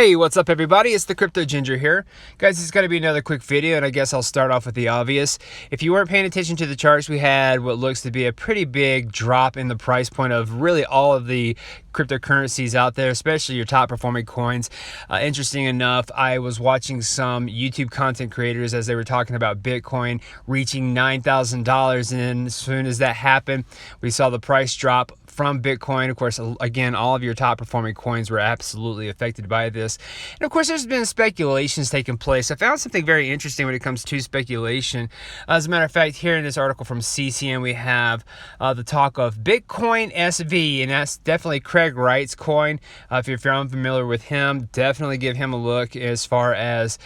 Hey, what's up everybody? It's the Crypto Ginger here. Guys, this is going to be another quick video, and I guess I'll start off with the obvious. If you weren't paying attention to the charts, we had what looks to be a pretty big drop in the price point of really all of the cryptocurrencies out there, especially your top performing coins. Interesting enough, I was watching some YouTube content creators as they were talking about Bitcoin reaching $9,000, and as soon as that happened, we saw the price drop from Bitcoin. Of course, again, all of your top performing coins were absolutely affected by this. And of course, there's been speculations taking place. I found something very interesting when it comes to speculation. As a matter of fact, here in this article from CCN, we have the talk of Bitcoin SV, and that's definitely Craig Wright's coin. If you're unfamiliar with him, definitely give him a look as far as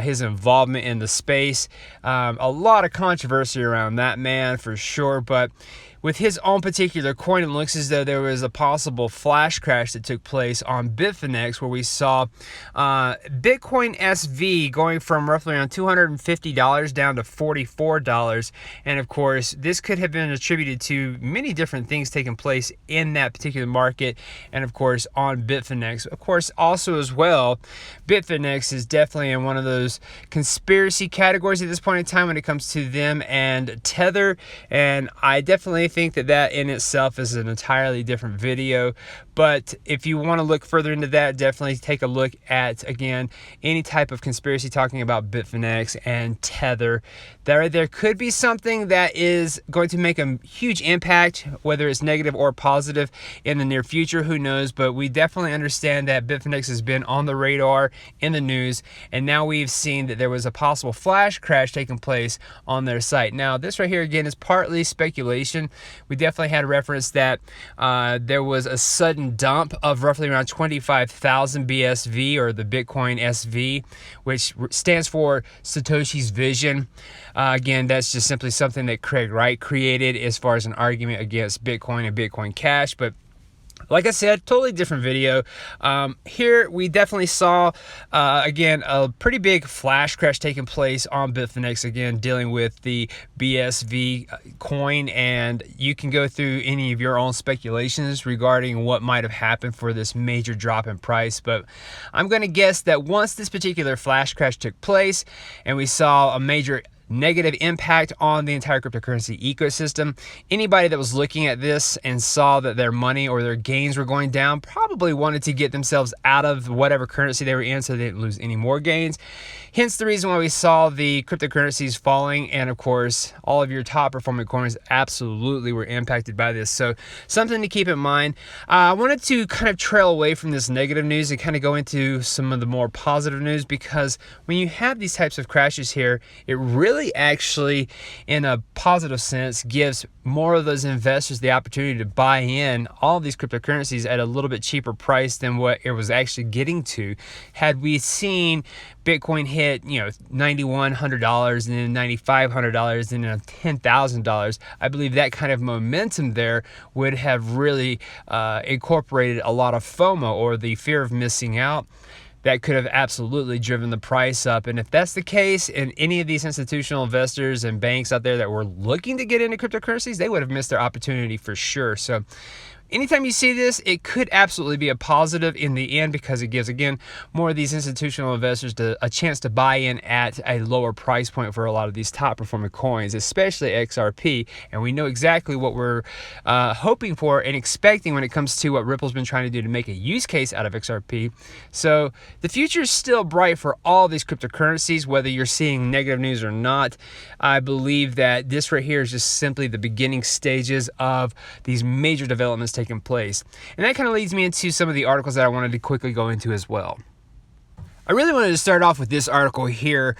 his involvement in the space. A lot of controversy around that man for sure, but with his own particular coin, it looks as though there was a possible flash crash that took place on Bitfinex, where we saw Bitcoin SV going from roughly around $250 down to $44. And of course, this could have been attributed to many different things taking place in that particular market, and of course on Bitfinex. Of course, also as well, Bitfinex is definitely in one of those conspiracy categories at this point in time when it comes to them and Tether, and I definitely think that in itself is an entirely different video. But if you want to look further into that, definitely take a look at, again, any type of conspiracy talking about Bitfinex and Tether. There could be something that is going to make a huge impact, whether it's negative or positive in the near future, who knows. But we definitely understand that Bitfinex has been on the radar in the news, and now we've seen that there was a possible flash crash taking place on their site. Now, this right here, again, is partly speculation. We definitely had a reference that there was a sudden dump of roughly around 25,000 BSV, or the Bitcoin SV, which stands for Satoshi's Vision. Again, that's just simply something that Craig Wright created as far as an argument against Bitcoin and Bitcoin Cash. But like I said, totally different video. Here we definitely saw, again, a pretty big flash crash taking place on Bitfinex, again, dealing with the BSV coin, and you can go through any of your own speculations regarding what might have happened for this major drop in price. But I'm going to guess that once this particular flash crash took place and we saw a major negative impact on the entire cryptocurrency ecosystem, anybody that was looking at this and saw that their money or their gains were going down probably wanted to get themselves out of whatever currency they were in so they didn't lose any more gains. Hence the reason why we saw the cryptocurrencies falling, and of course all of your top performing coins absolutely were impacted by this. So something to keep in mind. I wanted to kind of trail away from this negative news and kind of go into some of the more positive news, because when you have these types of crashes here, it really actually, in a positive sense, gives more of those investors the opportunity to buy in all of these cryptocurrencies at a little bit cheaper price than what it was actually getting to. Had we seen Bitcoin hit, $9,100 and then $9,500 and then $10,000, I believe that kind of momentum there would have really incorporated a lot of FOMO, or the fear of missing out. That could have absolutely driven the price up. And if that's the case, and any of these institutional investors and banks out there that were looking to get into cryptocurrencies, they would have missed their opportunity for sure. So anytime you see this, it could absolutely be a positive in the end, because it gives, again, more of these institutional investors a chance to buy in at a lower price point for a lot of these top performing coins, especially XRP. And we know exactly what we're hoping for and expecting when it comes to what Ripple's been trying to do to make a use case out of XRP. So the future is still bright for all these cryptocurrencies, whether you're seeing negative news or not. I believe that this right here is just simply the beginning stages of these major developments taking place. And that kind of leads me into some of the articles that I wanted to quickly go into as well. I really wanted to start off with this article here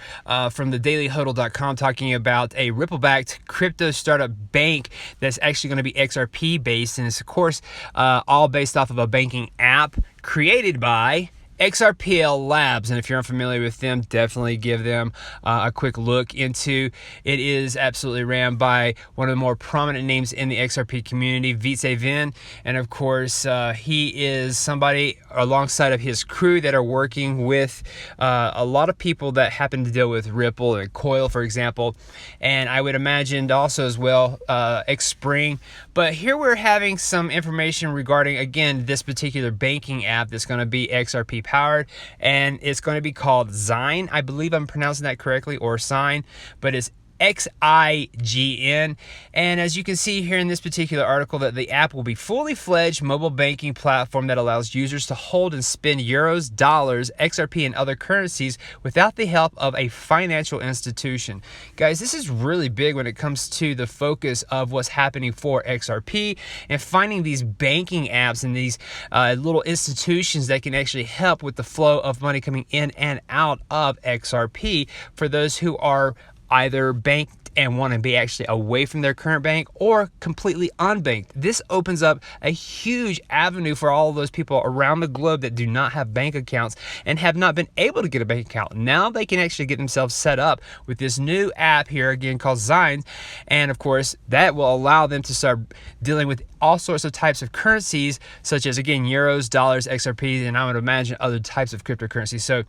from the dailyhuddle.com, talking about a Ripple-backed crypto startup bank that's actually going to be XRP based, and it's of course all based off of a banking app created by XRPL Labs. And if you're unfamiliar with them, definitely give them a quick look into. It is absolutely ran by one of the more prominent names in the XRP community, Xign. And of course, he is somebody alongside of his crew that are working with a lot of people that happen to deal with Ripple and Coil, for example. And I would imagine also as well Xspring. But here we're having some information regarding, again, this particular banking app that's going to be XRP powered, and it's going to be called Xign. I believe I'm pronouncing that correctly, or Sign, but it's Xign. And as you can see here in this particular article, that the app will be fully fledged mobile banking platform that allows users to hold and spend euros, dollars, XRP, and other currencies without the help of a financial institution. Guys, this is really big when it comes to the focus of what's happening for XRP and finding these banking apps and these little institutions that can actually help with the flow of money coming in and out of XRP for those who are either banked and want to be actually away from their current bank, or completely unbanked. This opens up a huge avenue for all of those people around the globe that do not have bank accounts and have not been able to get a bank account. Now they can actually get themselves set up with this new app here, again called Xign, and of course that will allow them to start dealing with all sorts of types of currencies, such as, again, euros, dollars, XRP, and I would imagine other types of cryptocurrency. So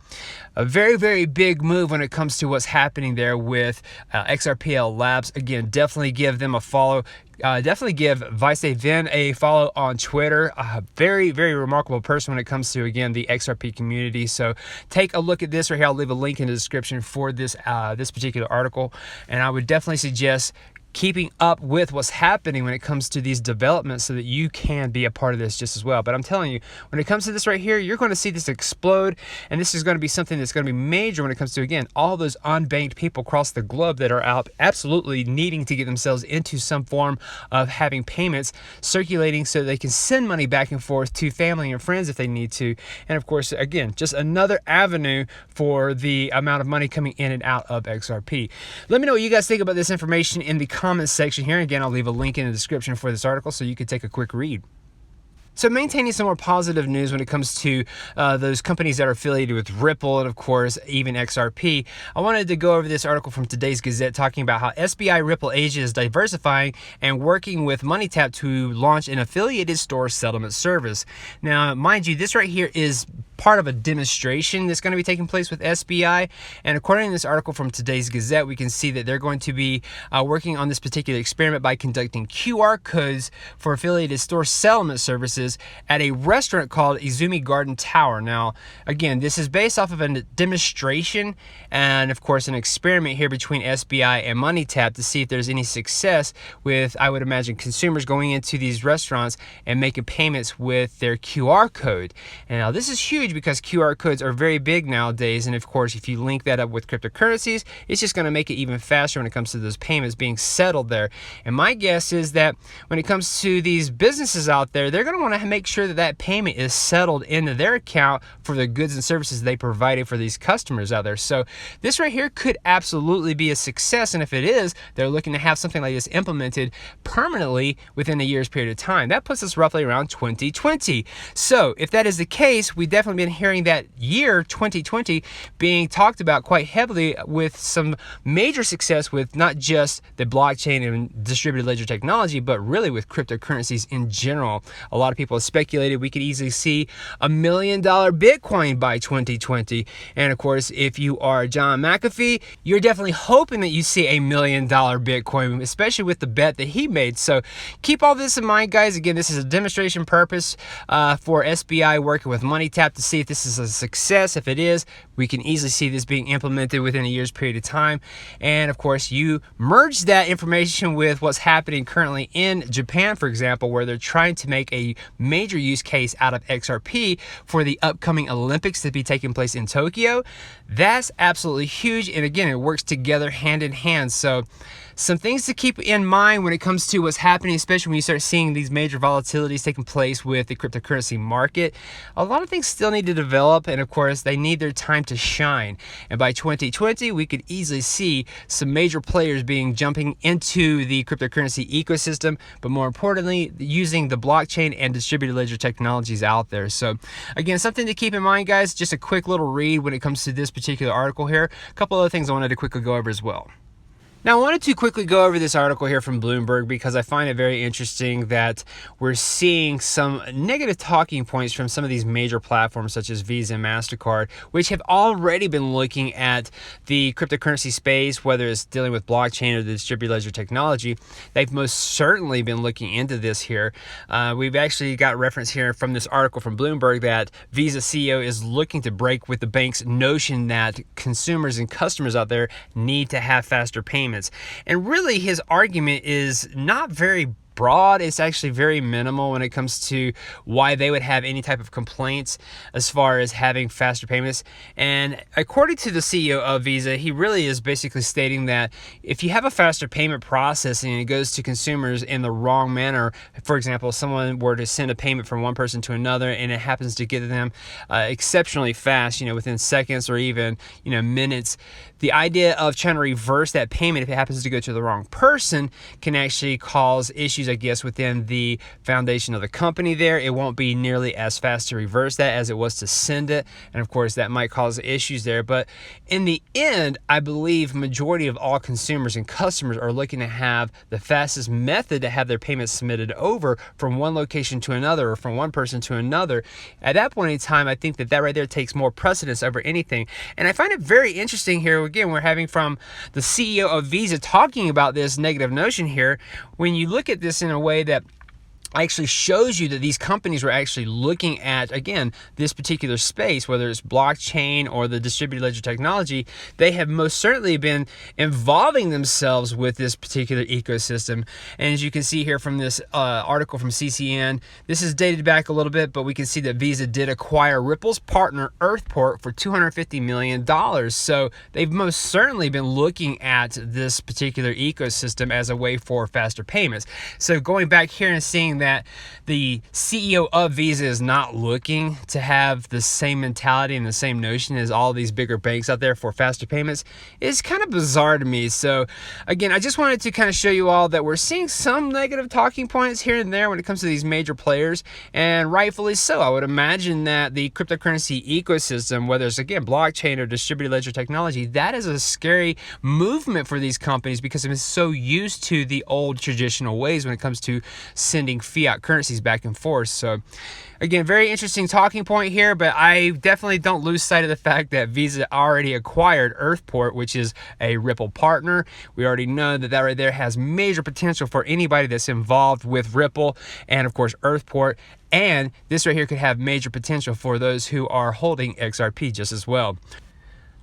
a very, very big move when it comes to what's happening there with XRPL Labs. Again, definitely give them a follow. Definitely give Vice Vin a follow on Twitter. Very, very remarkable person when it comes to, again, the XRP community. So take a look at this right here. I'll leave a link in the description for this this particular article, and I would definitely suggest keeping up with what's happening when it comes to these developments so that you can be a part of this just as well. But I'm telling you, when it comes to this right here, you're going to see this explode, and this is going to be something that's going to be major when it comes to, again, all those unbanked people across the globe that are out absolutely needing to get themselves into some form of having payments circulating so they can send money back and forth to family and friends if they need to. And of course, again, just another avenue for the amount of money coming in and out of XRP. Let me know what you guys think about this information in the comments section here. Again, I'll leave a link in the description for this article so you can take a quick read. So maintaining some more positive news when it comes to those companies that are affiliated with Ripple and, of course, even XRP, I wanted to go over this article from today's Gazette talking about how SBI Ripple Asia is diversifying and working with MoneyTap to launch an affiliated store settlement service. Now, mind you, this right here is part of a demonstration that's going to be taking place with SBI, and according to this article from today's Gazette, we can see that they're going to be working on this particular experiment by conducting QR codes for affiliated store settlement services at a restaurant called Izumi Garden Tower. Now, again, this is based off of a demonstration and, of course, an experiment here between SBI and MoneyTap to see if there's any success with, I would imagine, consumers going into these restaurants and making payments with their QR code. And now this is huge because QR codes are very big nowadays, and of course if you link that up with cryptocurrencies, it's just going to make it even faster when it comes to those payments being settled there. And my guess is that when it comes to these businesses out there, they're going to want to make sure that that payment is settled into their account for the goods and services they provided for these customers out there. So this right here could absolutely be a success, and if it is, they're looking to have something like this implemented permanently within a year's period of time. That puts us roughly around 2020. So if that is the case, we definitely been hearing that year 2020 being talked about quite heavily with some major success with not just the blockchain and distributed ledger technology, but really with cryptocurrencies in general. A lot of people have speculated we could easily see $1 million Bitcoin by 2020. And of course, if you are John McAfee, you're definitely hoping that you see $1 million Bitcoin, especially with the bet that he made. So keep all this in mind, guys. Again, this is a demonstration purpose for SBI working with MoneyTap to see if this is a success. If it is, we can easily see this being implemented within a year's period of time. And of course, you merge that information with what's happening currently in Japan, for example, where they're trying to make a major use case out of XRP for the upcoming Olympics to be taking place in Tokyo. That's absolutely huge. And again, it works together hand in hand. So some things to keep in mind when it comes to what's happening, especially when you start seeing these major volatilities taking place with the cryptocurrency market. A lot of things still need to develop, and of course, they need their time to shine. And by 2020, we could easily see some major players jumping into the cryptocurrency ecosystem, but more importantly, using the blockchain and distributed ledger technologies out there. So again, something to keep in mind, guys. Just a quick little read when it comes to this particular article here. A couple other things I wanted to quickly go over as well. Now, I wanted to quickly go over this article here from Bloomberg because I find it very interesting that we're seeing some negative talking points from some of these major platforms such as Visa and Mastercard, which have already been looking at the cryptocurrency space, whether it's dealing with blockchain or the distributed ledger technology. They've most certainly been looking into this here. We've actually got reference here from this article from Bloomberg that Visa CEO is looking to break with the bank's notion that consumers and customers out there need to have faster payments. And really, his argument is not very broad. It's actually very minimal when it comes to why they would have any type of complaints as far as having faster payments. And according to the CEO of Visa, he really is basically stating that if you have a faster payment processing and it goes to consumers in the wrong manner, for example, someone were to send a payment from one person to another and it happens to get to them exceptionally fast, within seconds or even, minutes, the idea of trying to reverse that payment if it happens to go to the wrong person can actually cause issues, I guess, within the foundation of the company there. It won't be nearly as fast to reverse that as it was to send it. And of course, that might cause issues there. But in the end, I believe majority of all consumers and customers are looking to have the fastest method to have their payments submitted over from one location to another or from one person to another. At that point in time, I think that right there takes more precedence over anything. And I find it very interesting here. Again, we're having from the CEO of Visa talking about this negative notion here. When you look at this in a way that actually shows you that these companies were actually looking at, again, this particular space, whether it's blockchain or the distributed ledger technology, they have most certainly been involving themselves with this particular ecosystem. And as you can see here from this article from CCN, this is dated back a little bit, but we can see that Visa did acquire Ripple's partner Earthport for $250 million. So they've most certainly been looking at this particular ecosystem as a way for faster payments. So going back here and seeing that the CEO of Visa is not looking to have the same mentality and the same notion as all these bigger banks out there for faster payments is kind of bizarre to me. So again, I just wanted to kind of show you all that we're seeing some negative talking points here and there when it comes to these major players, and rightfully so. I would imagine that the cryptocurrency ecosystem, whether it's again blockchain or distributed ledger technology, that is a scary movement for these companies because they're so used to the old traditional ways when it comes to sending fiat currencies back and forth. So again, very interesting talking point here, but I definitely don't lose sight of the fact that Visa already acquired Earthport, which is a Ripple partner. We already know that right there has major potential for anybody that's involved with Ripple and of course Earthport. And this right here could have major potential for those who are holding XRP just as well.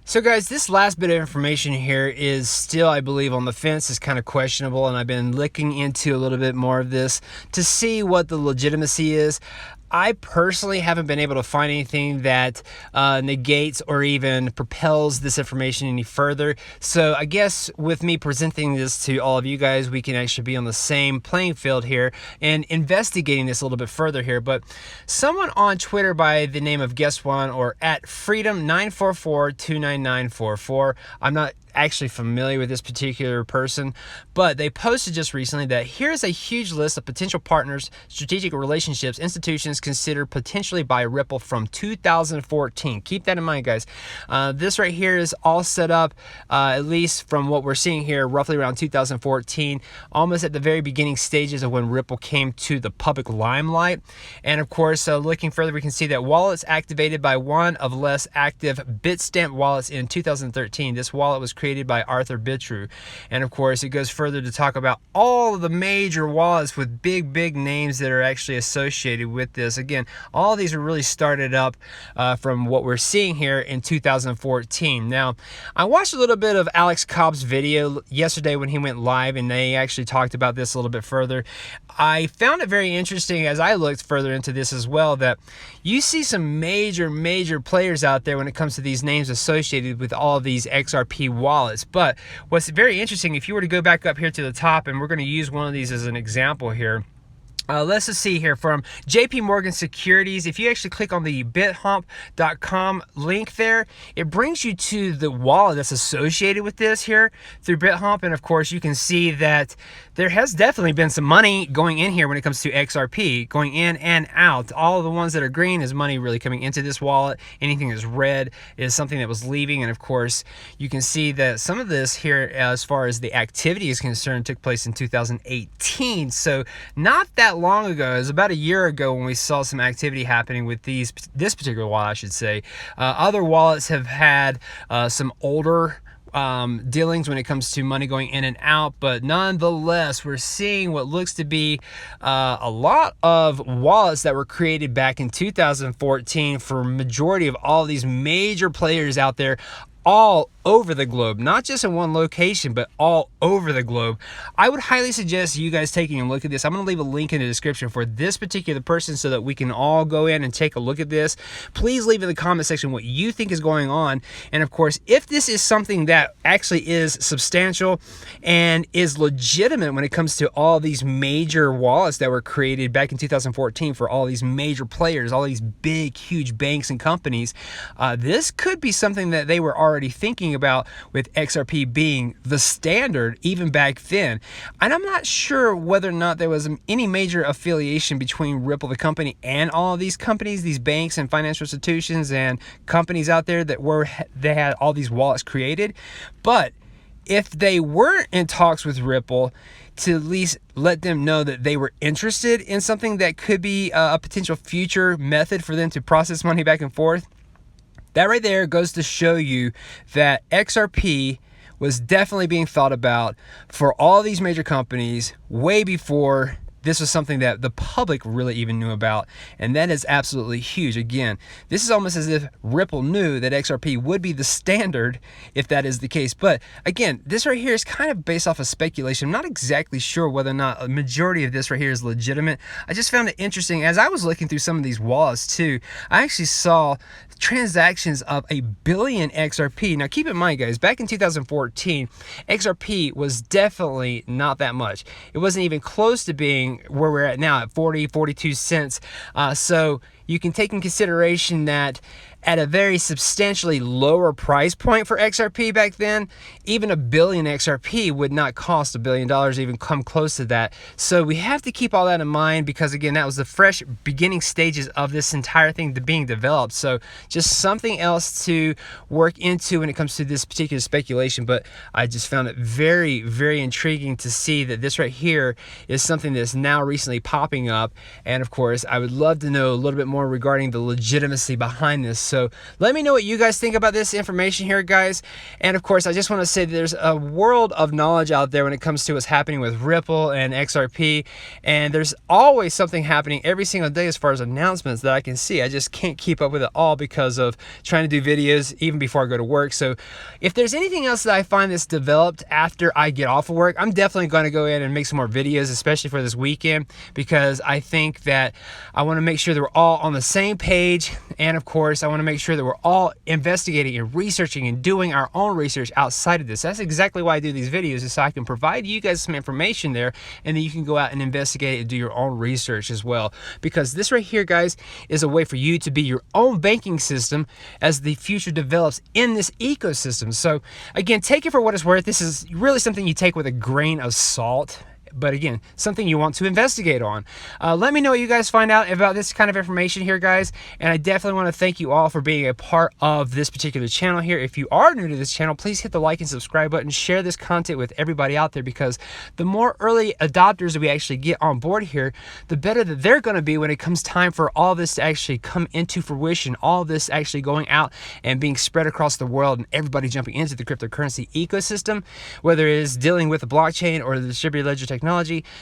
So guys, this last bit of information here is still, I believe, on the fence. It's kind of questionable, and I've been looking into a little bit more of this to see what the legitimacy is. I personally haven't been able to find anything that negates or even propels this information any further. So I guess with me presenting this to all of you guys, we can actually be on the same playing field here and investigating this a little bit further here. But someone on Twitter by the name of Guess One or at Freedom944-29944, I'm not actually familiar with this particular person, but they posted just recently that here's a huge list of potential partners, strategic relationships, institutions considered potentially by Ripple from 2014. Keep that in mind, guys. This right here is all set up, at least from what we're seeing here, roughly around 2014, almost at the very beginning stages of when Ripple came to the public limelight. And of course, looking further, we can see that wallets activated by one of less active Bitstamp wallets in 2013. This wallet was created by Arthur Bitru. And of course, it goes further to talk about all of the major wallets with big names that are actually associated with this. Again, all of these are really started up from what we're seeing here in 2014. Now, I watched a little bit of Alex Cobb's video yesterday when he went live, and they actually talked about this a little bit further. I found it very interesting as I looked further into this as well, that you see some major players out there when it comes to these names associated with all of these XRP wallets. But what's very interesting, if you were to go back up here to the top, and we're going to use one of these as an example here, Let's just see here from JP Morgan Securities. If you actually click on the bithump.com link there, it brings you to the wallet that's associated with this here through BitHump. And of course, you can see that there has definitely been some money going in here when it comes to XRP, going in and out. All of the ones that are green is money really coming into this wallet. Anything that's red is something that was leaving. And of course, you can see that some of this here, as far as the activity is concerned, took place in 2018. So not that long ago. It was about a year ago when we saw some activity happening with this particular wallet, I should say. Other wallets have had some older dealings when it comes to money going in and out, but nonetheless, we're seeing what looks to be a lot of wallets that were created back in 2014 for majority of all these major players out there, all over the globe, not just in one location, but all over the globe. I would highly suggest you guys taking a look at this. I'm going to leave a link in the description for this particular person so that we can all go in and take a look at this. Please leave in the comment section what you think is going on. And of course, if this is something that actually is substantial and is legitimate when it comes to all these major wallets that were created back in 2014 for all these major players, all these big, huge banks and companies, this could be something that they were already thinking about, with XRP being the standard even back then. And I'm not sure whether or not there was any major affiliation between Ripple the company and all of these companies, these banks and financial institutions and companies out there that they had all these wallets created. But if they weren't in talks with Ripple to at least let them know that they were interested in something that could be a potential future method for them to process money back and forth, that right there goes to show you that XRP was definitely being thought about for all these major companies way before this was something that the public really even knew about. And that is absolutely huge. Again, this is almost as if Ripple knew that XRP would be the standard if that is the case. But again, this right here is kind of based off of speculation. I'm not exactly sure whether or not a majority of this right here is legitimate. I just found it interesting as I was looking through some of these wallets too. I actually saw transactions of 1 billion XRP. Now keep in mind, guys, back in 2014, XRP was definitely not that much. It wasn't even close to being where we're at now at 42 cents. So you can take in consideration that at a very substantially lower price point for XRP back then, even 1 billion XRP would not cost $1 billion, even come close to that. So we have to keep all that in mind, because again, that was the fresh beginning stages of this entire thing being developed. So just something else to work into when it comes to this particular speculation. But I just found it very, very intriguing to see that this right here is something that's now recently popping up. And of course, I would love to know a little bit more regarding the legitimacy behind this. So let me know what you guys think about this information here, guys. And of course, I just want to say that there's a world of knowledge out there when it comes to what's happening with Ripple and XRP. And there's always something happening every single day as far as announcements that I can see. I just can't keep up with it all because of trying to do videos even before I go to work. So if there's anything else that I find that's developed after I get off of work, I'm definitely going to go in and make some more videos, especially for this weekend, because I think that I want to make sure that we're all on the same page. And of course, I want to make sure that we're all investigating and researching and doing our own research outside of this. That's exactly why I do these videos, is so I can provide you guys some information there, and then you can go out and investigate and do your own research as well. Because this right here, guys, is a way for you to be your own banking system as the future develops in this ecosystem. So again, take it for what it's worth. This is really something you take with a grain of salt, but again, something you want to investigate on. Let me know what you guys find out about this kind of information here, guys. And I definitely want to thank you all for being a part of this particular channel here. If you are new to this channel, please hit the like and subscribe button. Share this content with everybody out there, because the more early adopters that we actually get on board here, the better that they're going to be when it comes time for all this to actually come into fruition, all this actually going out and being spread across the world and everybody jumping into the cryptocurrency ecosystem, whether it is dealing with the blockchain or the distributed ledger technology.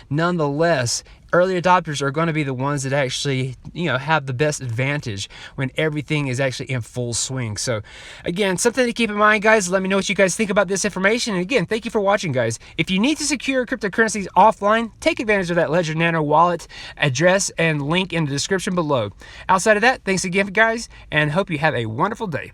Nonetheless, early adopters are going to be the ones that actually, have the best advantage when everything is actually in full swing. So again, something to keep in mind, guys. Let me know what you guys think about this information. And again, thank you for watching, guys. If you need to secure cryptocurrencies offline, take advantage of that Ledger Nano wallet address and link in the description below. Outside of that, thanks again, guys, and hope you have a wonderful day.